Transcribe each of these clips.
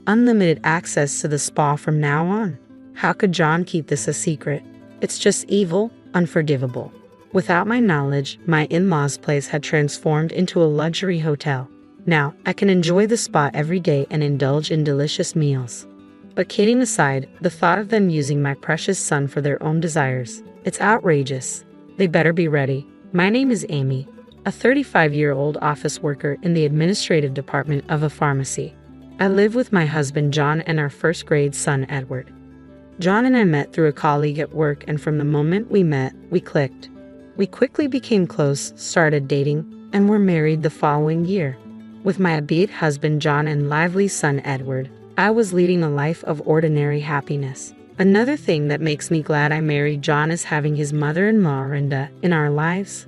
Unlimited access to the spa from now on. How could John keep this a secret? It's just evil, unforgivable. Without my knowledge, my in-laws' place had transformed into a luxury hotel. Now, I can enjoy the spa every day and indulge in delicious meals. But kidding aside, the thought of them using my precious son for their own desires, it's outrageous. They better be ready. My name is Amy, a 35-year-old office worker in the administrative department of a pharmacy. I live with my husband John and our first-grade son Edward. John and I met through a colleague at work, and from the moment we met, we clicked. We quickly became close, started dating, and were married the following year. With my upbeat husband John and lively son Edward, I was leading a life of ordinary happiness. Another thing that makes me glad I married John is having his mother-in-law Renda in our lives.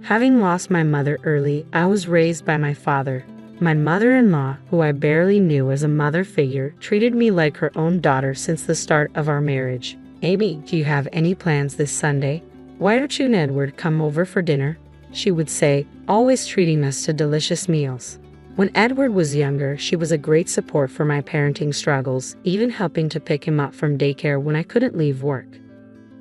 Having lost my mother early, I was raised by my father. My mother-in-law, who I barely knew as a mother figure, treated me like her own daughter since the start of our marriage. "Amy, do you have any plans this Sunday? Why don't you and Edward come over for dinner?" she would say, always treating us to delicious meals. When Edward was younger, she was a great support for my parenting struggles, even helping to pick him up from daycare when I couldn't leave work.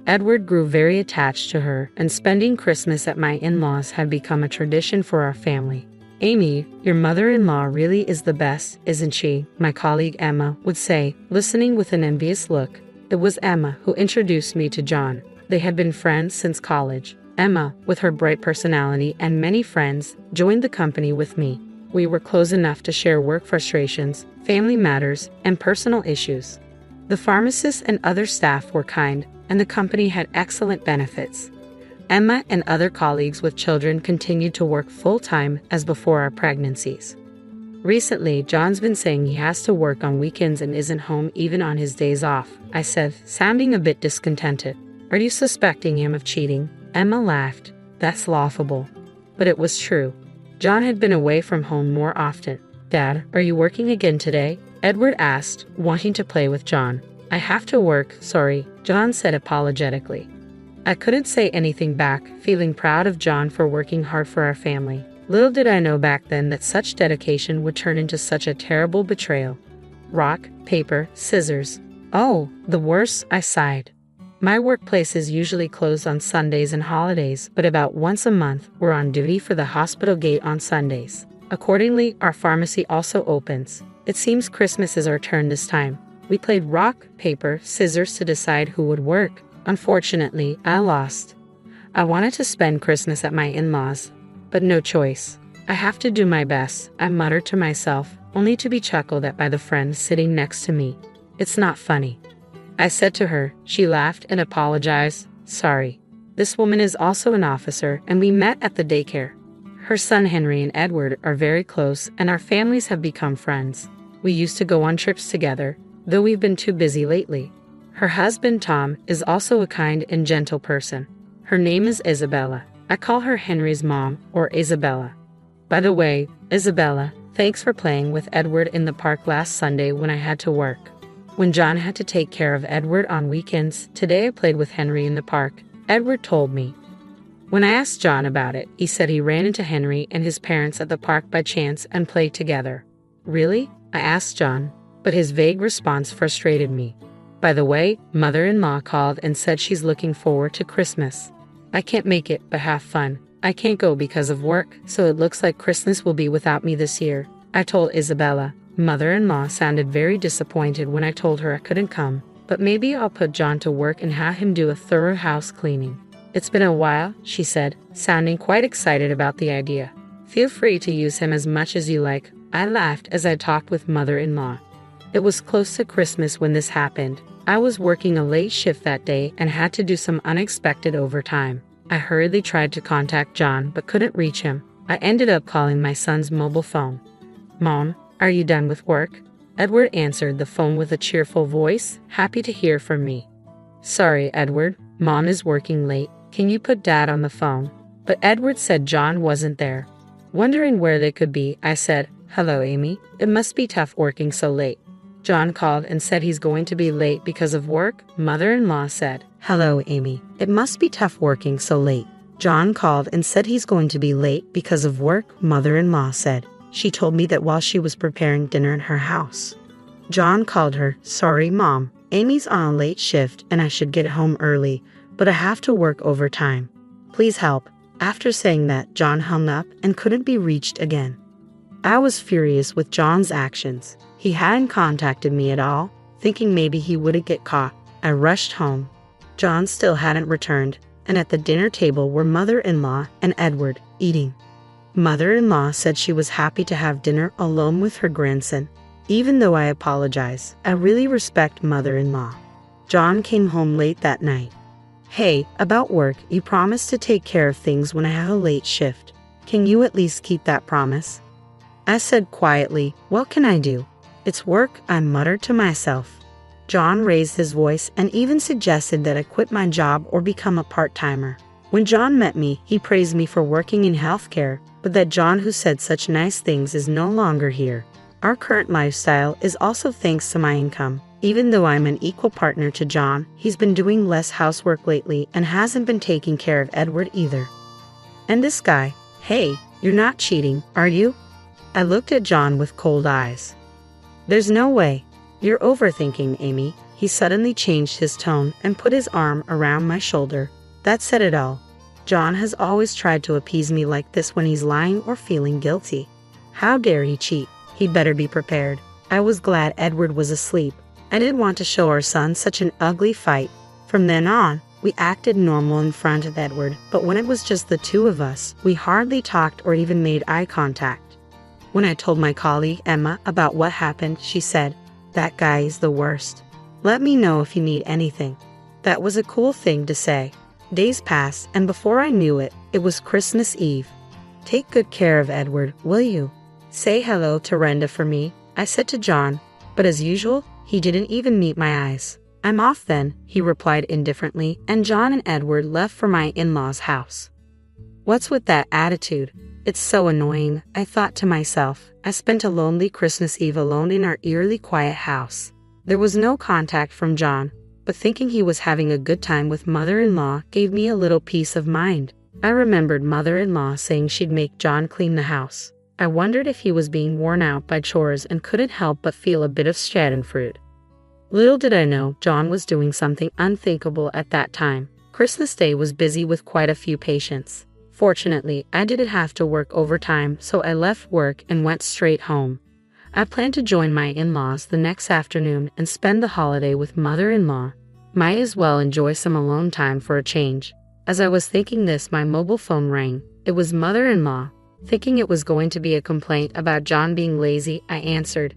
Edward grew very attached to her, and spending Christmas at my in-laws had become a tradition for our family. "Amy, your mother-in-law really is the best, isn't she?" my colleague Emma would say, listening with an envious look. It was Emma who introduced me to John. They had been friends since college. Emma, with her bright personality and many friends, joined the company with me. We were close enough to share work frustrations, family matters, and personal issues. The pharmacists and other staff were kind, and the company had excellent benefits. Emma and other colleagues with children continued to work full-time as before our pregnancies. Recently, John's been saying he has to work on weekends and isn't home even on his days off, I said, sounding a bit discontented. "Are you suspecting him of cheating?" Emma laughed. "That's laughable." But it was true. John had been away from home more often. "Dad, are you working again today?" Edward asked, wanting to play with John. "I have to work, sorry," John said apologetically. I couldn't say anything back, feeling proud of John for working hard for our family. Little did I know back then that such dedication would turn into such a terrible betrayal. Rock, paper, scissors. Oh, the worst, I sighed. My workplace is usually closed on Sundays and holidays, but about once a month, we're on duty for the hospital gate on Sundays. Accordingly, our pharmacy also opens. It seems Christmas is our turn this time. We played rock, paper, scissors to decide who would work. Unfortunately, I lost. I wanted to spend Christmas at my in-laws, but no choice. "I have to do my best," I muttered to myself, only to be chuckled at by the friend sitting next to me. "It's not funny," I said to her. She laughed and apologized. "Sorry. This woman is also an officer, and we met at the daycare. Her son Henry and Edward are very close, and our families have become friends. We used to go on trips together, though we've been too busy lately. Her husband Tom is also a kind and gentle person. Her name is Isabella. I call her Henry's mom, or Isabella. By the way, Isabella, thanks for playing with Edward in the park last Sunday when I had to work. When John had to take care of Edward on weekends, today I played with Henry in the park," Edward told me. When I asked John about it, he said he ran into Henry and his parents at the park by chance and played together. "Really?" I asked John, but his vague response frustrated me. "By the way, mother-in-law called and said she's looking forward to Christmas. I can't make it, but have fun. I can't go because of work, so it looks like Christmas will be without me this year," I told Isabella. Mother-in-law sounded very disappointed when I told her I couldn't come, but maybe I'll put John to work and have him do a thorough house cleaning. "It's been a while," she said, sounding quite excited about the idea. "Feel free to use him as much as you like," I laughed as I talked with mother-in-law. It was close to Christmas when this happened. I was working a late shift that day and had to do some unexpected overtime. I hurriedly tried to contact John but couldn't reach him. I ended up calling my son's mobile phone. "Mom, are you done with work?" Edward answered the phone with a cheerful voice, happy to hear from me. "Sorry, Edward, Mom is working late. Can you put Dad on the phone?" But Edward said John wasn't there. Wondering where they could be, I said, "Hello, Amy. It must be tough working so late." John called and said he's going to be late because of work. Mother-in-law said, "Hello, Amy. It must be tough working so late." John called and said he's going to be late because of work. Mother-in-law said. She told me that while she was preparing dinner in her house. John called her. Sorry, Mom. Amy's on a late shift and I should get home early, but I have to work overtime. Please help. After saying that, John hung up and couldn't be reached again. I was furious with John's actions. He hadn't contacted me at all, thinking maybe he wouldn't get caught. I rushed home. John still hadn't returned, and at the dinner table were mother-in-law and Edward, eating. Mother-in-law said she was happy to have dinner alone with her grandson. Even though I apologize, I really respect mother-in-law. John came home late that night. Hey, about work, you promised to take care of things when I have a late shift. Can you at least keep that promise? I said quietly, what can I do? It's work, I muttered to myself. John raised his voice and even suggested that I quit my job or become a part-timer. When John met me, he praised me for working in healthcare, but that John who said such nice things is no longer here. Our current lifestyle is also thanks to my income. Even though I'm an equal partner to John, he's been doing less housework lately and hasn't been taking care of Edward either. And this guy, hey, you're not cheating, are you? I looked at John with cold eyes. There's no way. You're overthinking, Amy. He suddenly changed his tone and put his arm around my shoulder. That said it all. John has always tried to appease me like this when he's lying or feeling guilty. How dare he cheat? He'd better be prepared. I was glad Edward was asleep. I didn't want to show our son such an ugly fight. From then on, we acted normal in front of Edward, but when it was just the two of us, we hardly talked or even made eye contact. When I told my colleague Emma about what happened, she said, "That guy is the worst. Let me know if you need anything." That was a cool thing to say. Days passed, and before I knew it, it was Christmas Eve. Take good care of Edward, will you? Say hello to Renda for me, I said to John, but as usual, he didn't even meet my eyes. I'm off then, he replied indifferently, and John and Edward left for my in-laws' house. What's with that attitude? It's so annoying, I thought to myself. I spent a lonely Christmas Eve alone in our eerily quiet house. There was no contact from John, but thinking he was having a good time with mother-in-law gave me a little peace of mind. I remembered mother-in-law saying she'd make John clean the house. I wondered if he was being worn out by chores and couldn't help but feel a bit of schadenfreude. Little did I know John was doing something unthinkable at that time. Christmas Day was busy with quite a few patients. Fortunately, I didn't have to work overtime, so I left work and went straight home. I planned to join my in-laws the next afternoon and spend the holiday with mother-in-law. Might as well enjoy some alone time for a change. As I was thinking this, my mobile phone rang. It was mother-in-law. Thinking it was going to be a complaint about John being lazy, I answered,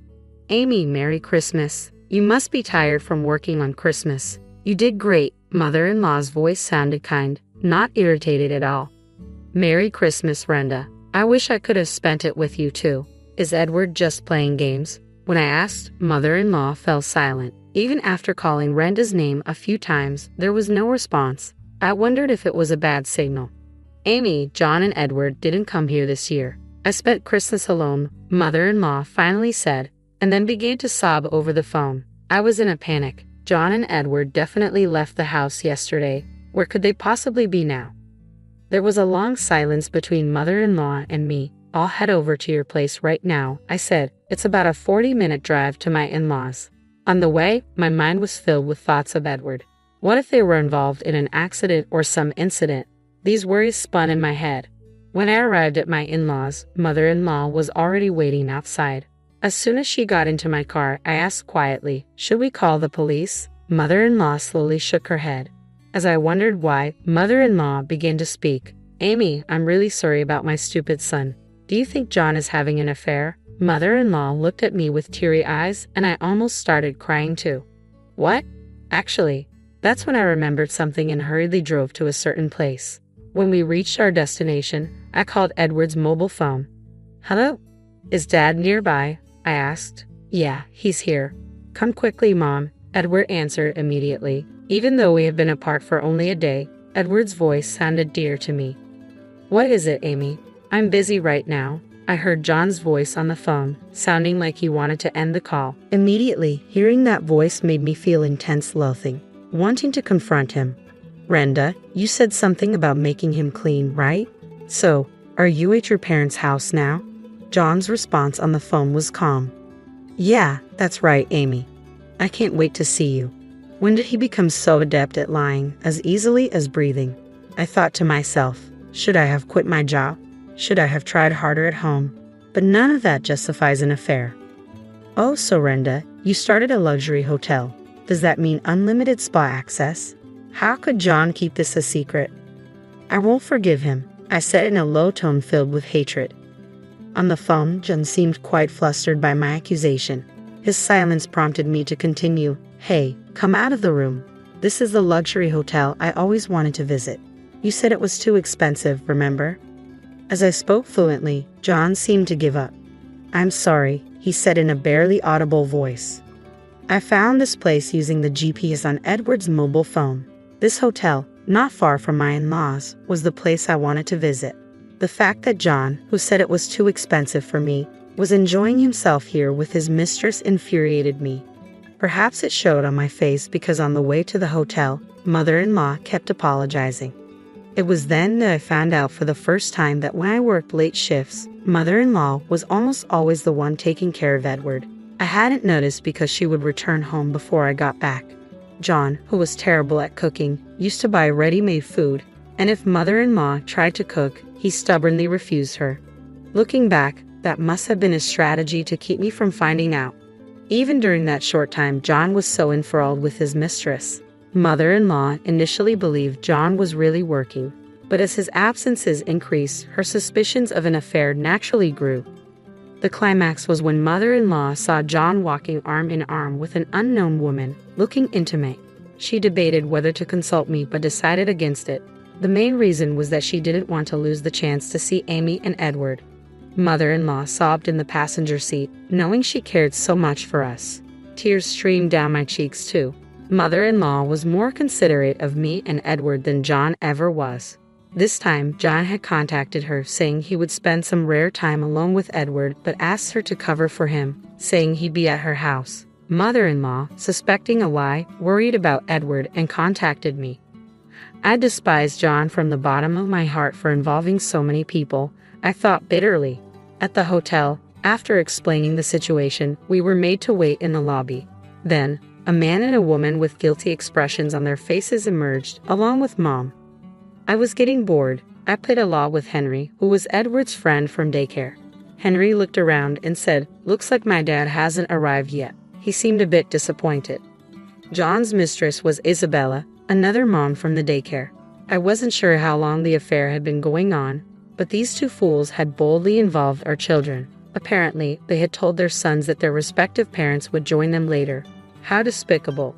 "Amy, Merry Christmas. You must be tired from working on Christmas. You did great." Mother-in-law's voice sounded kind, not irritated at all. "Merry Christmas, Renda. I wish I could have spent it with you too. Is Edward just playing games?" When I asked, mother-in-law fell silent. Even after calling Renda's name a few times, there was no response. I wondered if it was a bad signal. "Amy, John and Edward didn't come here this year. I spent Christmas alone," mother-in-law finally said, and then began to sob over the phone. I was in a panic. John and Edward definitely left the house yesterday. Where could they possibly be now? There was a long silence between mother-in-law and me. "I'll head over to your place right now," I said. "It's about a 40-minute drive to my in-laws." On the way, my mind was filled with thoughts of Edward. What if they were involved in an accident or some incident? These worries spun in my head. When I arrived at my in-laws, mother-in-law was already waiting outside. As soon as she got into my car, I asked quietly, "Should we call the police?" Mother-in-law slowly shook her head. As I wondered why, mother-in-law began to speak. "Amy, I'm really sorry about my stupid son. Do you think John is having an affair?" Mother-in-law looked at me with teary eyes, and I almost started crying too. "What?" Actually, that's when I remembered something and hurriedly drove to a certain place. When we reached our destination, I called Edward's mobile phone. "Hello? Is Dad nearby?" I asked. "Yeah, he's here." "Come quickly, Mom," Edward answered immediately. Even though we had been apart for only a day, Edward's voice sounded dear to me. "What is it, Amy?" "I'm busy right now." I heard John's voice on the phone, sounding like he wanted to end the call. Immediately, hearing that voice made me feel intense loathing, wanting to confront him. "Renda, you said something about making him clean, right? So, are you at your parents' house now?" John's response on the phone was calm. Yeah, that's right, Amy. I can't wait to see you. When did he become so adept at lying as easily as breathing? I thought to myself, should I have quit my job? Should I have tried harder at home? But none of that justifies an affair. Oh, Sorenda, you started a luxury hotel. Does that mean unlimited spa access? How could John keep this a secret? I won't forgive him, I said in a low tone filled with hatred. On the phone, John seemed quite flustered by my accusation. His silence prompted me to continue. Hey, come out of the room. This is the luxury hotel I always wanted to visit. You said it was too expensive, remember? As I spoke fluently, John seemed to give up. I'm sorry, he said in a barely audible voice. I found this place using the GPS on Edward's mobile phone. This hotel, not far from my in-laws, was the place I wanted to visit. The fact that John, who said it was too expensive for me, was enjoying himself here with his mistress infuriated me. Perhaps it showed on my face because on the way to the hotel, mother-in-law kept apologizing. It was then that I found out for the first time that when I worked late shifts, mother-in-law was almost always the one taking care of Edward. I hadn't noticed because she would return home before I got back. John, who was terrible at cooking, used to buy ready-made food, and if mother-in-law tried to cook, he stubbornly refused her. Looking back, that must have been a strategy to keep me from finding out. Even during that short time, John was so enthralled with his mistress. Mother-in-law initially believed John was really working, but as his absences increased, her suspicions of an affair naturally grew. The climax was when mother-in-law saw John walking arm in arm with an unknown woman, looking intimate. She debated whether to consult me but decided against it. The main reason was that she didn't want to lose the chance to see Amy and Edward. Mother-in-law sobbed in the passenger seat, knowing she cared so much for us. Tears streamed down my cheeks too. Mother-in-law was more considerate of me and Edward than John ever was. This time, John had contacted her, saying he would spend some rare time alone with Edward, but asked her to cover for him, saying he'd be at her house. Mother-in-law, suspecting a lie, worried about Edward and contacted me. I despised John from the bottom of my heart for involving so many people, I thought bitterly. At the hotel, after explaining the situation, we were made to wait in the lobby. Then, a man and a woman with guilty expressions on their faces emerged, along with Mom. I was getting bored. I played a law with Henry, who was Edward's friend from daycare. Henry looked around and said, "Looks like my dad hasn't arrived yet." He seemed a bit disappointed. John's mistress was Isabella, another mom from the daycare. I wasn't sure how long the affair had been going on, but these two fools had boldly involved our children. Apparently, they had told their sons that their respective parents would join them later. How despicable.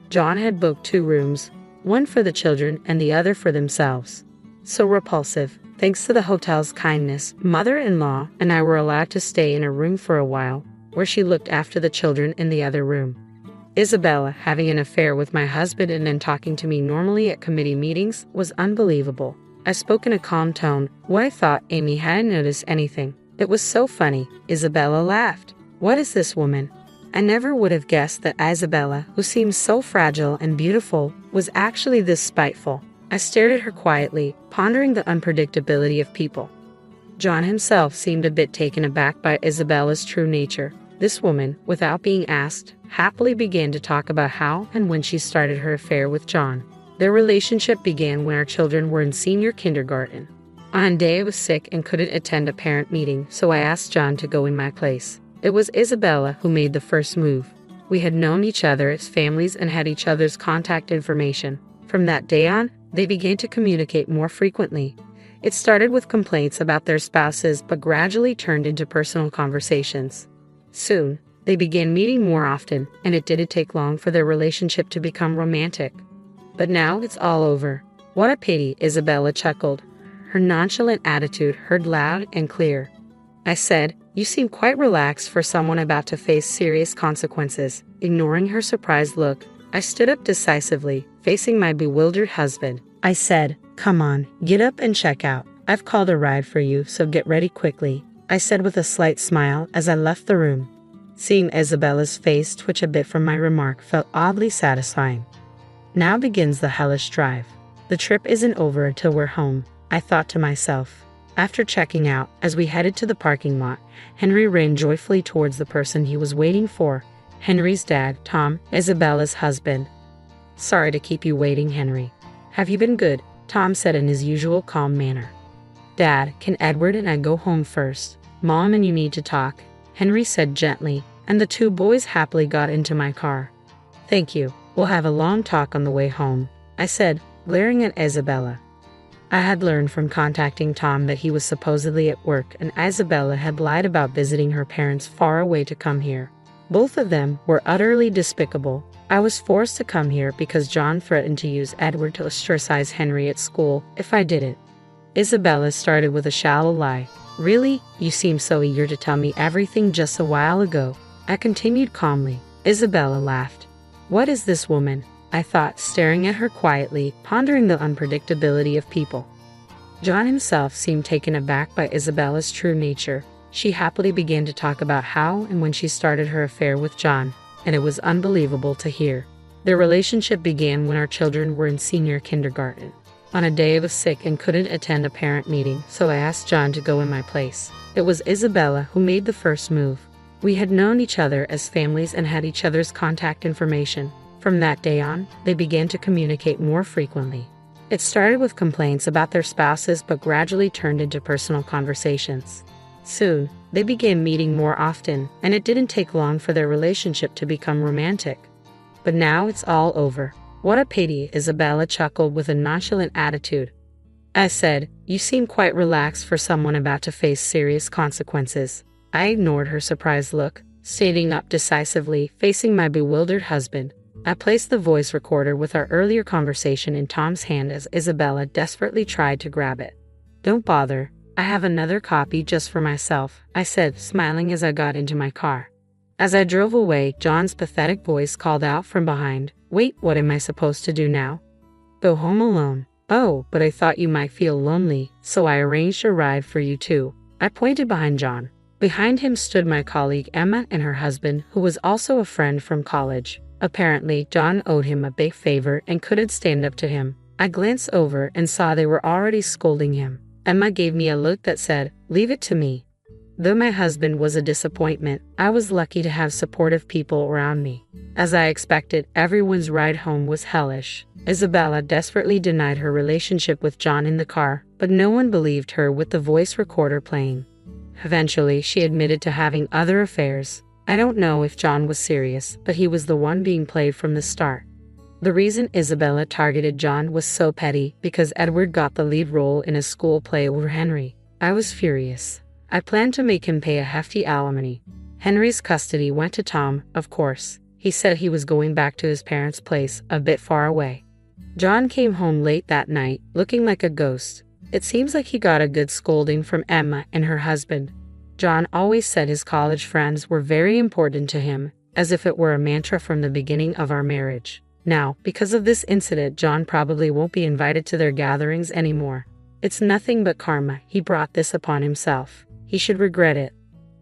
John had booked 2 rooms, one for the children and the other for themselves. So repulsive. Thanks to the hotel's kindness, mother-in-law and I were allowed to stay in a room for a while, where she looked after the children in the other room. Isabella having an affair with my husband and then talking to me normally at committee meetings was unbelievable. I spoke in a calm tone, what I thought Amy hadn't noticed anything. It was so funny. Isabella laughed. What is this woman? I never would have guessed that Isabella, who seemed so fragile and beautiful, was actually this spiteful. I stared at her quietly, pondering the unpredictability of people. John himself seemed a bit taken aback by Isabella's true nature. This woman, without being asked, happily began to talk about how and when she started her affair with John. Their relationship began when our children were in senior kindergarten. On a day I was sick and couldn't attend a parent meeting, so I asked John to go in my place. It was Isabella who made the first move. We had known each other as families and had each other's contact information. From that day on, they began to communicate more frequently. It started with complaints about their spouses but gradually turned into personal conversations. Soon, they began meeting more often, and it didn't take long for their relationship to become romantic. But now it's all over. What a pity, Isabella chuckled. Her nonchalant attitude heard loud and clear. I said, "You seem quite relaxed for someone about to face serious consequences." Ignoring her surprised look, I stood up decisively, facing my bewildered husband. I said, "Come on, get up and check out. I've called a ride for you, so get ready quickly," I said with a slight smile as I left the room. Seeing Isabella's face twitch a bit from my remark felt oddly satisfying. Now begins the hellish drive. The trip isn't over until we're home, I thought to myself. After checking out, as we headed to the parking lot, Henry ran joyfully towards the person he was waiting for, Henry's dad, Tom, Isabella's husband. "Sorry to keep you waiting, Henry. Have you been good?" Tom said in his usual calm manner. "Dad, can Edward and I go home first? Mom and you need to talk," Henry said gently, and the two boys happily got into my car. "Thank you. We'll have a long talk on the way home," I said, glaring at Isabella. I had learned from contacting Tom that he was supposedly at work and Isabella had lied about visiting her parents far away to come here. Both of them were utterly despicable. I was forced to come here because John threatened to use Edward to ostracize Henry at school if I didn't. Isabella started with a shallow lie. "Really? You seemed so eager to tell me everything just a while ago," I continued calmly. Isabella laughed. "What is this woman?" I thought, staring at her quietly, pondering the unpredictability of people. John himself seemed taken aback by Isabella's true nature. She happily began to talk about how and when she started her affair with John, and it was unbelievable to hear. Their relationship began when our children were in senior kindergarten. On a day I was sick and couldn't attend a parent meeting, so I asked John to go in my place. It was Isabella who made the first move. We had known each other as families and had each other's contact information. From that day on, they began to communicate more frequently. It started with complaints about their spouses but gradually turned into personal conversations. Soon, they began meeting more often, and it didn't take long for their relationship to become romantic. But now it's all over. "What a pity," Isabella chuckled with a nonchalant attitude. I said, "You seem quite relaxed for someone about to face serious consequences." I ignored her surprised look, standing up decisively, facing my bewildered husband. I placed the voice recorder with our earlier conversation in Tom's hand as Isabella desperately tried to grab it. "Don't bother. I have another copy just for myself," I said, smiling as I got into my car. As I drove away, John's pathetic voice called out from behind, "Wait, what am I supposed to do now? Go home alone? Oh, but I thought you might feel lonely, so I arranged a ride for you too." I pointed behind John. Behind him stood my colleague Emma and her husband, who was also a friend from college. Apparently, John owed him a big favor and couldn't stand up to him. I glanced over and saw they were already scolding him. Emma gave me a look that said, "Leave it to me." Though my husband was a disappointment, I was lucky to have supportive people around me. As I expected, everyone's ride home was hellish. Isabella desperately denied her relationship with John in the car, but no one believed her with the voice recorder playing. Eventually, she admitted to having other affairs. I don't know if John was serious, but he was the one being played from the start. The reason Isabella targeted John was so petty because Edward got the lead role in a school play over Henry. I was furious. I planned to make him pay a hefty alimony. Henry's custody went to Tom, of course. He said he was going back to his parents' place, a bit far away. John came home late that night, looking like a ghost. It seems like he got a good scolding from Emma and her husband. John always said his college friends were very important to him, as if it were a mantra from the beginning of our marriage. Now, because of this incident, John probably won't be invited to their gatherings anymore. It's nothing but karma. He brought this upon himself. He should regret it.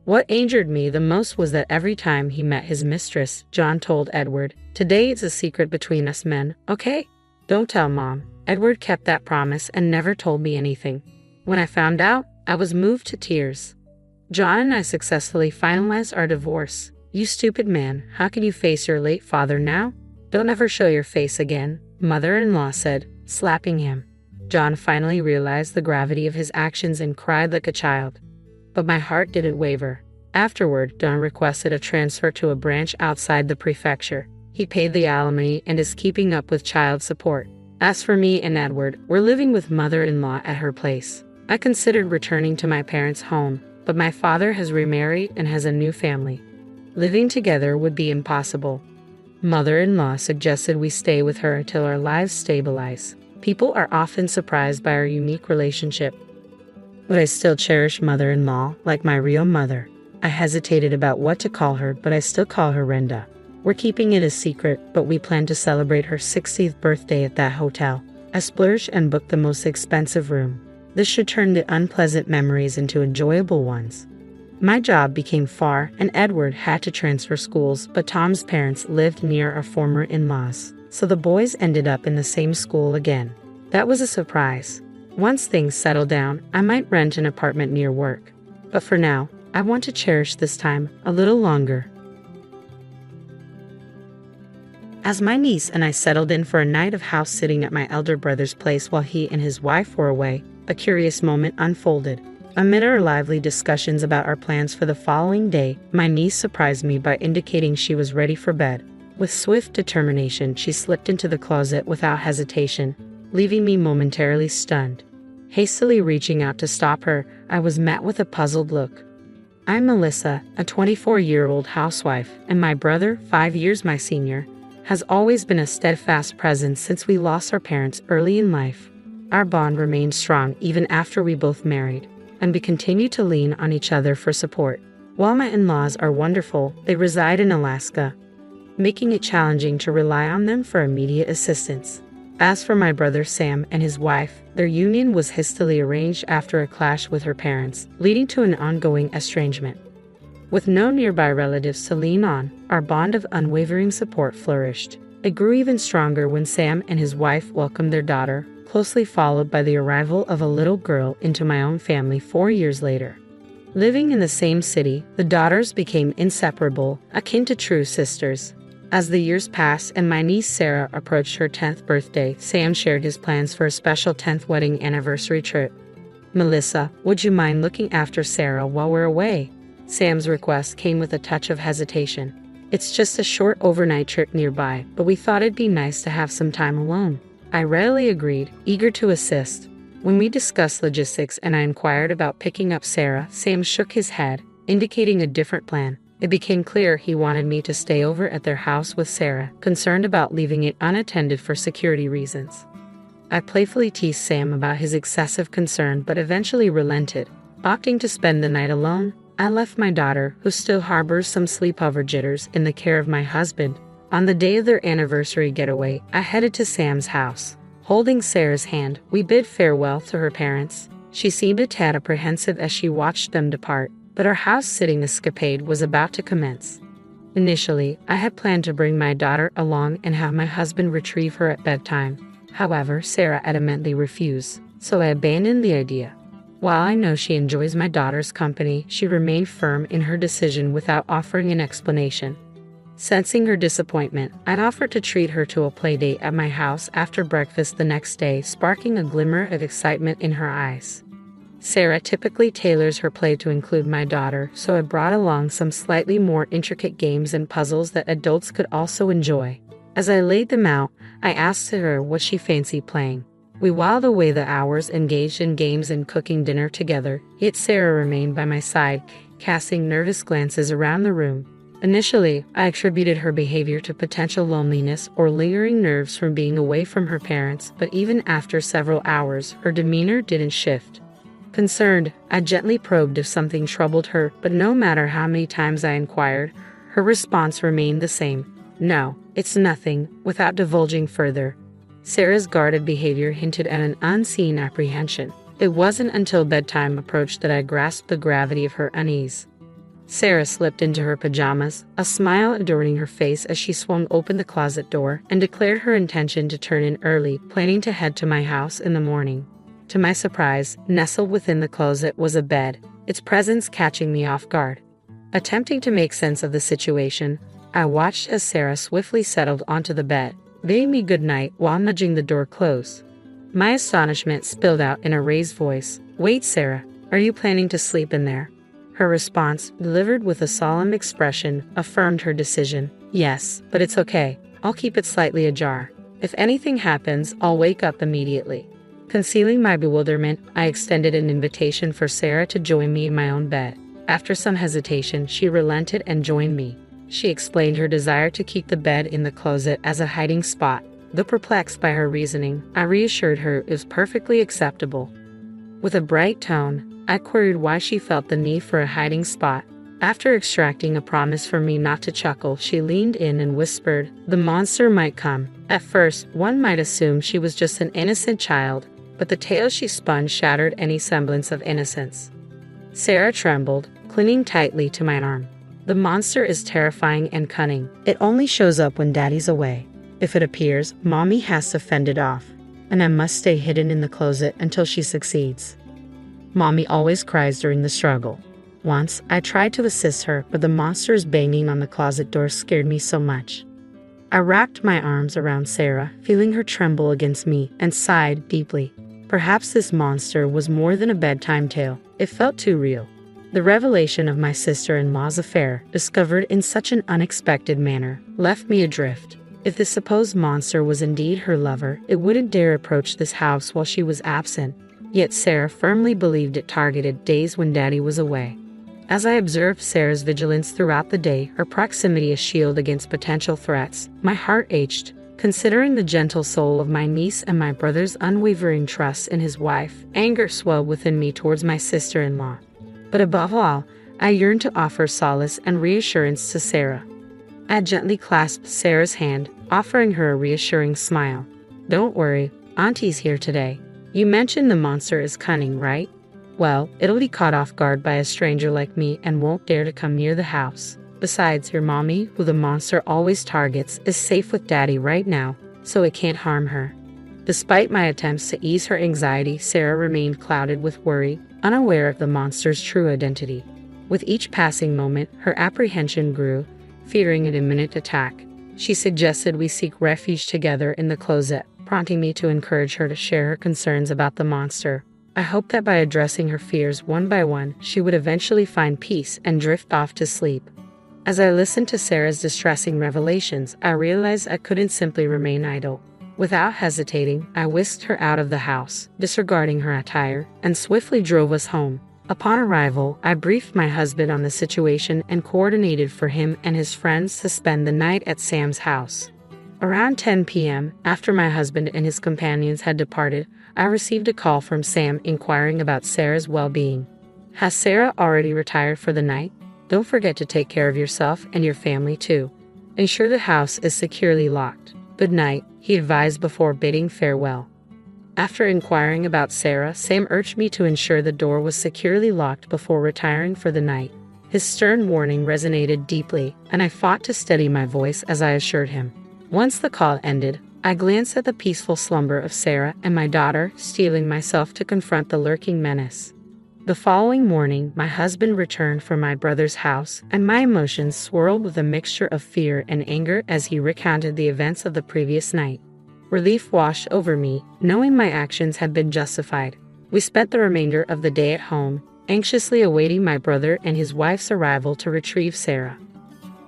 What angered me the most was that every time he met his mistress, John told Edward, "Today it's a secret between us men, okay? Don't tell Mom." Edward kept that promise and never told me anything. When I found out, I was moved to tears. John and I successfully finalized our divorce. "You stupid man, how can you face your late father now? Don't ever show your face again," mother-in-law said, slapping him. John finally realized the gravity of his actions and cried like a child. But my heart didn't waver. Afterward, John requested a transfer to a branch outside the prefecture. He paid the alimony and is keeping up with child support. As for me and Edward, we're living with mother-in-law at her place. I considered returning to my parents' home, but my father has remarried and has a new family. Living together would be impossible. Mother-in-law suggested we stay with her until our lives stabilize. People are often surprised by our unique relationship. But I still cherish mother-in-law like my real mother. I hesitated about what to call her, but I still call her Renda. We're keeping it a secret, but we plan to celebrate her 60th birthday at that hotel. I splurged and booked the most expensive room. This should turn the unpleasant memories into enjoyable ones. My job became far, and Edward had to transfer schools, but Tom's parents lived near our former in-laws, so the boys ended up in the same school again. That was a surprise. Once things settle down, I might rent an apartment near work. But for now, I want to cherish this time a little longer. As my niece and I settled in for a night of house sitting at my elder brother's place while he and his wife were away, a curious moment unfolded. Amid our lively discussions about our plans for the following day, my niece surprised me by indicating she was ready for bed. With swift determination, she slipped into the closet without hesitation, leaving me momentarily stunned. Hastily reaching out to stop her, I was met with a puzzled look. I'm Melissa, a 24-year-old housewife, and my brother, 5 years my senior, has always been a steadfast presence since we lost our parents early in life. Our bond remained strong even after we both married, and we continue to lean on each other for support. While my in-laws are wonderful, they reside in Alaska, making it challenging to rely on them for immediate assistance. As for my brother Sam and his wife, their union was hastily arranged after a clash with her parents, leading to an ongoing estrangement. With no nearby relatives to lean on, our bond of unwavering support flourished. It grew even stronger when Sam and his wife welcomed their daughter, closely followed by the arrival of a little girl into my own family 4 years later. Living in the same city, the daughters became inseparable, akin to true sisters. As the years passed and my niece Sarah approached her 10th birthday, Sam shared his plans for a special 10th wedding anniversary trip. "Melissa, would you mind looking after Sarah while we're away?" Sam's request came with a touch of hesitation. "It's just a short overnight trip nearby, but we thought it'd be nice to have some time alone." I readily agreed, eager to assist. When we discussed logistics and I inquired about picking up Sarah, Sam shook his head, indicating a different plan. It became clear he wanted me to stay over at their house with Sarah, concerned about leaving it unattended for security reasons. I playfully teased Sam about his excessive concern but eventually relented. Opting to spend the night alone, I left my daughter, who still harbors some sleepover jitters, in the care of my husband. On the day of their anniversary getaway, I headed to Sam's house. Holding Sarah's hand, we bid farewell to her parents. She seemed a tad apprehensive as she watched them depart, but our house-sitting escapade was about to commence. Initially, I had planned to bring my daughter along and have my husband retrieve her at bedtime. However, Sarah adamantly refused, so I abandoned the idea. While I know she enjoys my daughter's company, she remained firm in her decision without offering an explanation. Sensing her disappointment, I'd offered to treat her to a playdate at my house after breakfast the next day, sparking a glimmer of excitement in her eyes. Sarah typically tailors her play to include my daughter, so I brought along some slightly more intricate games and puzzles that adults could also enjoy. As I laid them out, I asked her what she fancied playing. We whiled away the hours engaged in games and cooking dinner together, yet Sarah remained by my side, casting nervous glances around the room. Initially, I attributed her behavior to potential loneliness or lingering nerves from being away from her parents, but even after several hours, her demeanor didn't shift. Concerned, I gently probed if something troubled her, but no matter how many times I inquired, her response remained the same. "No, it's nothing," without divulging further. Sarah's guarded behavior hinted at an unseen apprehension. It wasn't until bedtime approached that I grasped the gravity of her unease. Sarah slipped into her pajamas, a smile adorning her face as she swung open the closet door and declared her intention to turn in early, planning to head to my house in the morning. To my surprise, nestled within the closet was a bed, its presence catching me off guard. Attempting to make sense of the situation, I watched as Sarah swiftly settled onto the bed, bidding me good night while nudging the door close. My astonishment spilled out in a raised voice. "Wait, Sarah, are you planning to sleep in there?" Her response, delivered with a solemn expression, affirmed her decision. "Yes, but it's okay. I'll keep it slightly ajar. If anything happens, I'll wake up immediately." Concealing my bewilderment, I extended an invitation for Sarah to join me in my own bed. After some hesitation, she relented and joined me. She explained her desire to keep the bed in the closet as a hiding spot. Though perplexed by her reasoning, I reassured her it was perfectly acceptable. With a bright tone, I queried why she felt the need for a hiding spot. After extracting a promise from me not to chuckle, she leaned in and whispered, "The monster might come." At first, one might assume she was just an innocent child, but the tale she spun shattered any semblance of innocence. Sarah trembled, clinging tightly to my arm. "The monster is terrifying and cunning. It only shows up when Daddy's away. If it appears, Mommy has to fend it off." and I must stay hidden in the closet until she succeeds. Mommy always cries during the struggle. Once, I tried to assist her, but the monsters banging on the closet door scared me so much. I wrapped my arms around Sarah, feeling her tremble against me, and sighed deeply. Perhaps this monster was more than a bedtime tale. It felt too real. The revelation of my sister-in-law's affair, discovered in such an unexpected manner, left me adrift. If the supposed monster was indeed her lover, it wouldn't dare approach this house while she was absent. Yet Sarah firmly believed it targeted days when Daddy was away. As I observed Sarah's vigilance throughout the day, her proximity a shield against potential threats, my heart ached. Considering the gentle soul of my niece and my brother's unwavering trust in his wife, anger swelled within me towards my sister-in-law. But above all, I yearned to offer solace and reassurance to Sarah. I gently clasped Sarah's hand, offering her a reassuring smile. "Don't worry, Auntie's here today. You mentioned the monster is cunning, right? Well, it'll be caught off guard by a stranger like me and won't dare to come near the house. Besides, your mommy, who the monster always targets, is safe with Daddy right now, so it can't harm her." Despite my attempts to ease her anxiety, Sarah remained clouded with worry, unaware of the monster's true identity. With each passing moment, her apprehension grew, fearing an imminent attack. She suggested we seek refuge together in the closet, prompting me to encourage her to share her concerns about the monster. I hoped that by addressing her fears one by one, she would eventually find peace and drift off to sleep. As I listened to Sarah's distressing revelations, I realized I couldn't simply remain idle. Without hesitating, I whisked her out of the house, disregarding her attire, and swiftly drove us home. Upon arrival, I briefed my husband on the situation and coordinated for him and his friends to spend the night at Sam's house. Around 10 p.m., after my husband and his companions had departed, I received a call from Sam inquiring about Sarah's well-being. "Has Sarah already retired for the night? Don't forget to take care of yourself and your family too. Ensure the house is securely locked. Good night," he advised before bidding farewell. After inquiring about Sarah, Sam urged me to ensure the door was securely locked before retiring for the night. His stern warning resonated deeply, and I fought to steady my voice as I assured him. Once the call ended, I glanced at the peaceful slumber of Sarah and my daughter, steeling myself to confront the lurking menace. The following morning, my husband returned from my brother's house, and my emotions swirled with a mixture of fear and anger as he recounted the events of the previous night. Relief washed over me, knowing my actions had been justified. We spent the remainder of the day at home, anxiously awaiting my brother and his wife's arrival to retrieve Sarah.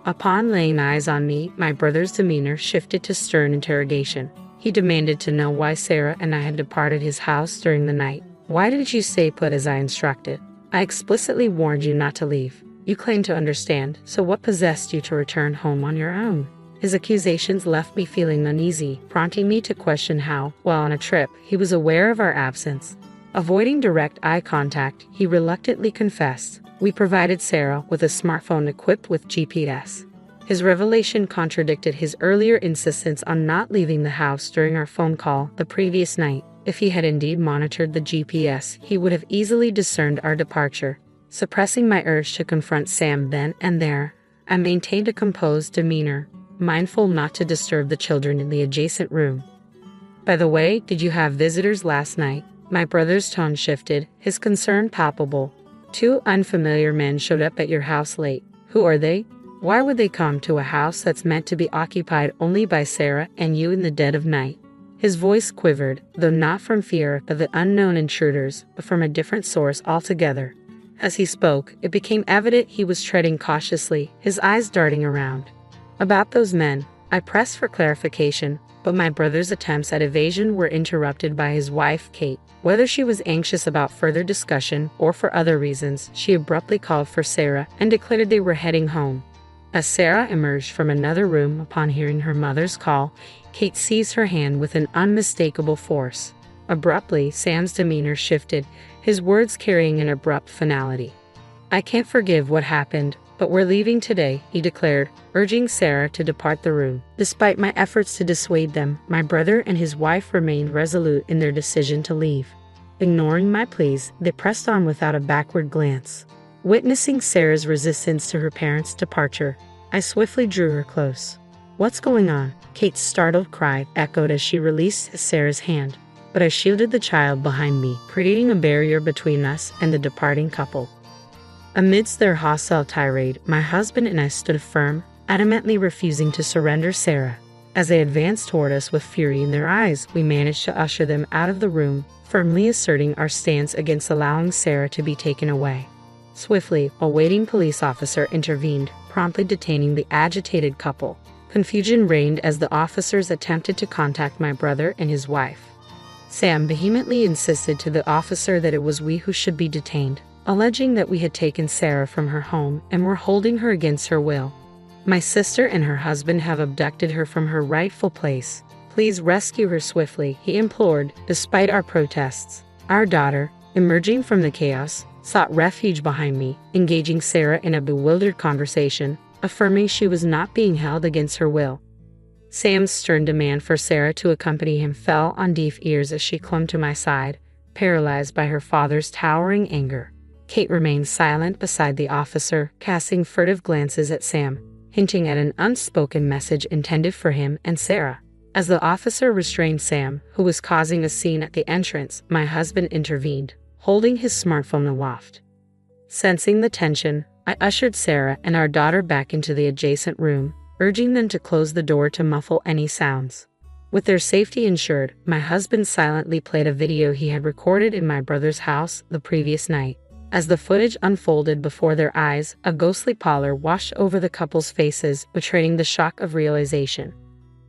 Upon laying eyes on me, my brother's demeanor shifted to stern interrogation. He demanded to know why Sarah and I had departed his house during the night. "Why didn't you stay put as I instructed? I explicitly warned you not to leave. You claim to understand, so what possessed you to return home on your own?" His accusations left me feeling uneasy, prompting me to question how, while on a trip, he was aware of our absence. Avoiding direct eye contact, he reluctantly confessed, "We provided Sarah with a smartphone equipped with GPS." His revelation contradicted his earlier insistence on not leaving the house during our phone call the previous night. If he had indeed monitored the GPS, he would have easily discerned our departure. Suppressing my urge to confront Sam then and there, I maintained a composed demeanor, mindful not to disturb the children in the adjacent room. "By the way, did you have visitors last night?" My brother's tone shifted, his concern palpable. "Two unfamiliar men showed up at your house late. Who are they? Why would they come to a house that's meant to be occupied only by Sarah and you in the dead of night?" His voice quivered, though not from fear of the unknown intruders, but from a different source altogether. As he spoke, it became evident he was treading cautiously, his eyes darting around. "About those men," I pressed for clarification, but my brother's attempts at evasion were interrupted by his wife, Kate. Whether she was anxious about further discussion or for other reasons, she abruptly called for Sarah and declared they were heading home. As Sarah emerged from another room upon hearing her mother's call, Kate seized her hand with an unmistakable force. Abruptly, Sam's demeanor shifted, his words carrying an abrupt finality. "I can't forgive what happened, but we're leaving today," he declared, urging Sarah to depart the room. Despite my efforts to dissuade them, my brother and his wife remained resolute in their decision to leave. Ignoring my pleas, they pressed on without a backward glance. Witnessing Sarah's resistance to her parents' departure, I swiftly drew her close. "What's going on?" Kate's startled cry echoed as she released Sarah's hand. but I shielded the child behind me, creating a barrier between us and the departing couple. Amidst their hostile tirade, my husband and I stood firm, adamantly refusing to surrender Sarah. As they advanced toward us with fury in their eyes, we managed to usher them out of the room, firmly asserting our stance against allowing Sarah to be taken away. Swiftly, a waiting police officer intervened, promptly detaining the agitated couple. Confusion reigned as the officers attempted to contact my brother and his wife. Sam vehemently insisted to the officer that it was we who should be detained, alleging that we had taken Sarah from her home and were holding her against her will. My sister and her husband have abducted her from her rightful place. Please rescue her swiftly, he implored, despite our protests. Our daughter, emerging from the chaos, sought refuge behind me, engaging Sarah in a bewildered conversation, affirming she was not being held against her will. Sam's stern demand for Sarah to accompany him fell on deaf ears as she clung to my side, paralyzed by her father's towering anger. Kate remained silent beside the officer, casting furtive glances at Sam, hinting at an unspoken message intended for him and Sarah. As the officer restrained Sam, who was causing a scene at the entrance, my husband intervened, holding his smartphone aloft. Sensing the tension, I ushered Sarah and our daughter back into the adjacent room, urging them to close the door to muffle any sounds. With their safety ensured, my husband silently played a video he had recorded in my brother's house the previous night. As the footage unfolded before their eyes, a ghostly pallor washed over the couple's faces, betraying the shock of realization.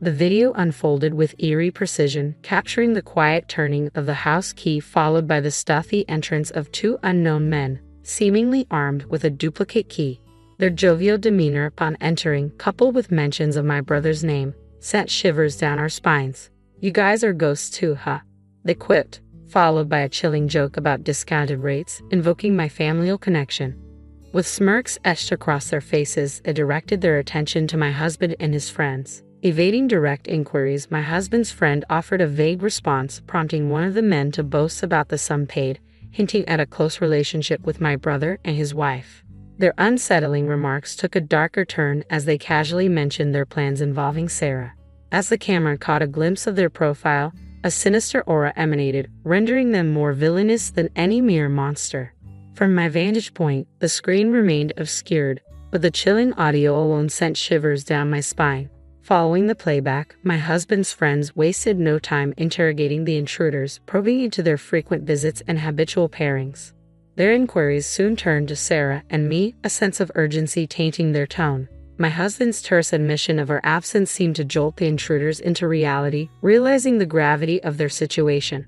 The video unfolded with eerie precision, capturing the quiet turning of the house key followed by the stealthy entrance of two unknown men, seemingly armed with a duplicate key. Their jovial demeanor upon entering, coupled with mentions of my brother's name, sent shivers down our spines. "You guys are ghosts too, huh?" they quipped, followed by a chilling joke about discounted rates, invoking my familial connection. With smirks etched across their faces, they directed their attention to my husband and his friends. Evading direct inquiries, my husband's friend offered a vague response, prompting one of the men to boast about the sum paid, hinting at a close relationship with my brother and his wife. Their unsettling remarks took a darker turn as they casually mentioned their plans involving Sarah. As the camera caught a glimpse of their profile, a sinister aura emanated, rendering them more villainous than any mere monster. From my vantage point, the screen remained obscured, but the chilling audio alone sent shivers down my spine. Following the playback, my husband's friends wasted no time interrogating the intruders, probing into their frequent visits and habitual pairings. Their inquiries soon turned to Sarah and me, a sense of urgency tainting their tone. My husband's terse admission of our absence seemed to jolt the intruders into reality, realizing the gravity of their situation.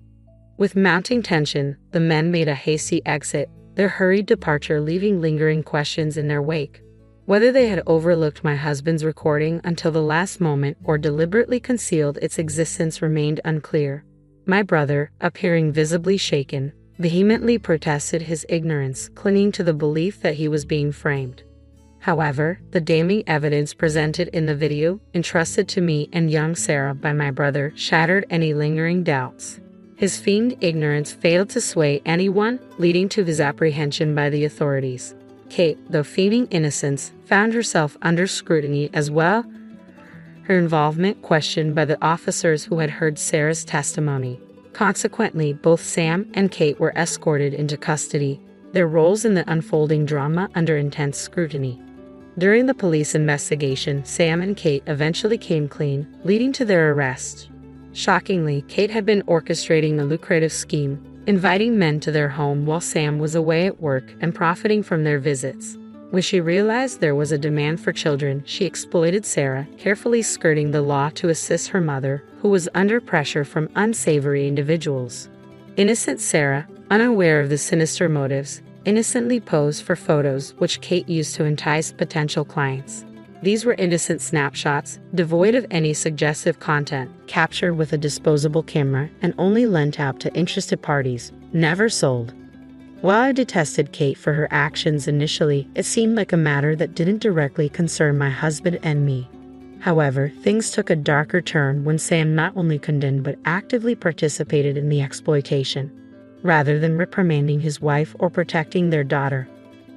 With mounting tension, the men made a hasty exit, their hurried departure leaving lingering questions in their wake. Whether they had overlooked my husband's recording until the last moment or deliberately concealed its existence remained unclear. My brother, appearing visibly shaken, vehemently protested his ignorance, clinging to the belief that he was being framed. However, the damning evidence presented in the video, entrusted to me and young Sarah by my brother, shattered any lingering doubts. His feigned ignorance failed to sway anyone, leading to his apprehension by the authorities. Kate, though feigning innocence, found herself under scrutiny as well, her involvement questioned by the officers who had heard Sarah's testimony. Consequently, both Sam and Kate were escorted into custody, their roles in the unfolding drama under intense scrutiny. During the police investigation, Sam and Kate eventually came clean, leading to their arrest. Shockingly, Kate had been orchestrating a lucrative scheme, inviting men to their home while Sam was away at work and profiting from their visits. When she realized there was a demand for children, she exploited Sarah, carefully skirting the law to assist her mother, who was under pressure from unsavory individuals. Innocent Sarah, unaware of the sinister motives, innocently posed for photos which Kate used to entice potential clients. These were innocent snapshots, devoid of any suggestive content, captured with a disposable camera and only lent out to interested parties, never sold. While I detested Kate for her actions initially, it seemed like a matter that didn't directly concern my husband and me. However, things took a darker turn when Sam not only condemned but actively participated in the exploitation, rather than reprimanding his wife or protecting their daughter.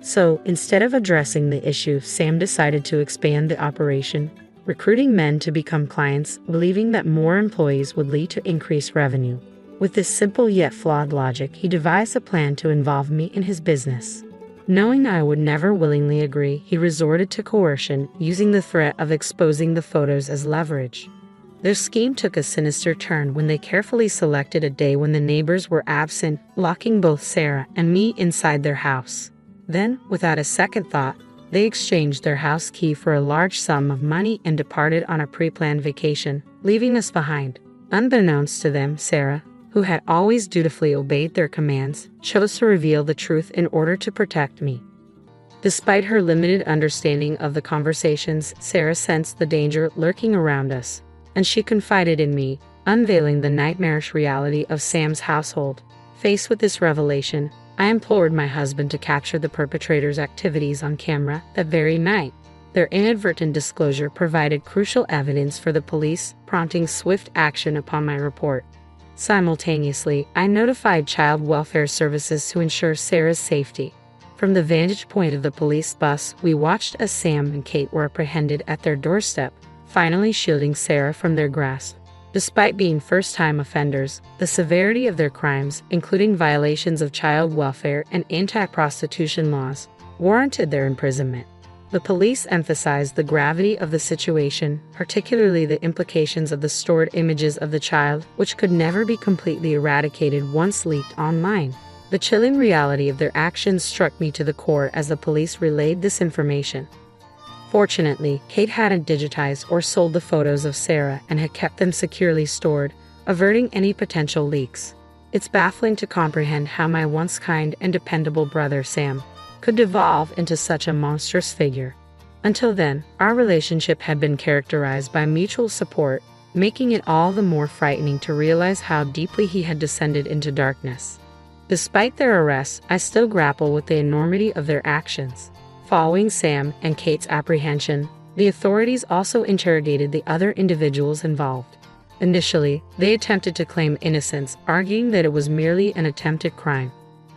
So, instead of addressing the issue, Sam decided to expand the operation, recruiting men to become clients, believing that more employees would lead to increased revenue. With this simple yet flawed logic, he devised a plan to involve me in his business. Knowing I would never willingly agree, he resorted to coercion, using the threat of exposing the photos as leverage. Their scheme took a sinister turn when they carefully selected a day when the neighbors were absent, locking both Sarah and me inside their house. Then, without a second thought, they exchanged their house key for a large sum of money and departed on a pre-planned vacation, leaving us behind. Unbeknownst to them, Sarah, who had always dutifully obeyed their commands, chose to reveal the truth in order to protect me. Despite her limited understanding of the conversations, Sarah sensed the danger lurking around us, and she confided in me, unveiling the nightmarish reality of Sam's household. Faced with this revelation, I implored my husband to capture the perpetrator's activities on camera that very night. Their inadvertent disclosure provided crucial evidence for the police, prompting swift action upon my report. Simultaneously, I notified Child Welfare Services to ensure Sarah's safety. From the vantage point of the police bus, we watched as Sam and Kate were apprehended at their doorstep, finally shielding Sarah from their grasp. Despite being first-time offenders, the severity of their crimes, including violations of child welfare and anti-prostitution laws, warranted their imprisonment. The police emphasized the gravity of the situation, particularly the implications of the stored images of the child, which could never be completely eradicated once leaked online. The chilling reality of their actions struck me to the core as the police relayed this information. Fortunately, Kate hadn't digitized or sold the photos of Sarah and had kept them securely stored, averting any potential leaks. It's baffling to comprehend how my once kind and dependable brother Sam could devolve into such a monstrous figure. Until then, our relationship had been characterized by mutual support, making it all the more frightening to realize how deeply he had descended into darkness. Despite their arrests, I still grapple with the enormity of their actions. Following Sam and Kate's apprehension, the authorities also interrogated the other individuals involved. Initially, they attempted to claim innocence, arguing that it was merely an attempted crime.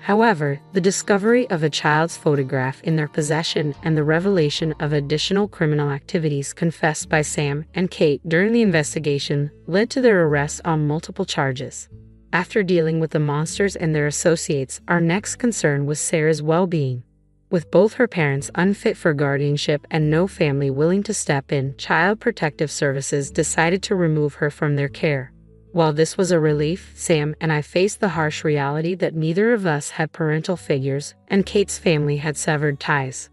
However, the discovery of a child's photograph in their possession and the revelation of additional criminal activities confessed by Sam and Kate during the investigation led to their arrest on multiple charges. After dealing with the monsters and their associates, our next concern was Sarah's well-being. With both her parents unfit for guardianship and no family willing to step in, Child Protective Services decided to remove her from their care. While this was a relief, Sam and I faced the harsh reality that neither of us had parental figures, and Kate's family had severed ties.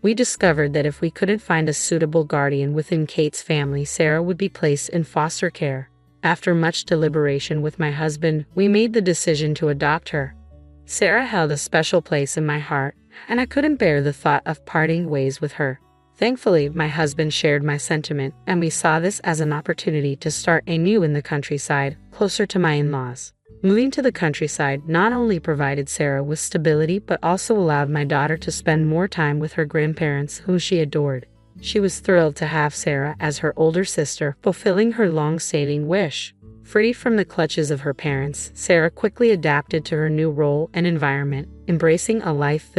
We discovered that if we couldn't find a suitable guardian within Kate's family, Sarah would be placed in foster care. After much deliberation with my husband, we made the decision to adopt her. Sarah held a special place in my heart, and I couldn't bear the thought of parting ways with her. Thankfully, my husband shared my sentiment, and we saw this as an opportunity to start anew in the countryside, closer to my in-laws. Moving to the countryside not only provided Sarah with stability but also allowed my daughter to spend more time with her grandparents, whom she adored. She was thrilled to have Sarah as her older sister, fulfilling her long-standing wish. Free from the clutches of her parents, Sarah quickly adapted to her new role and environment, embracing a life filled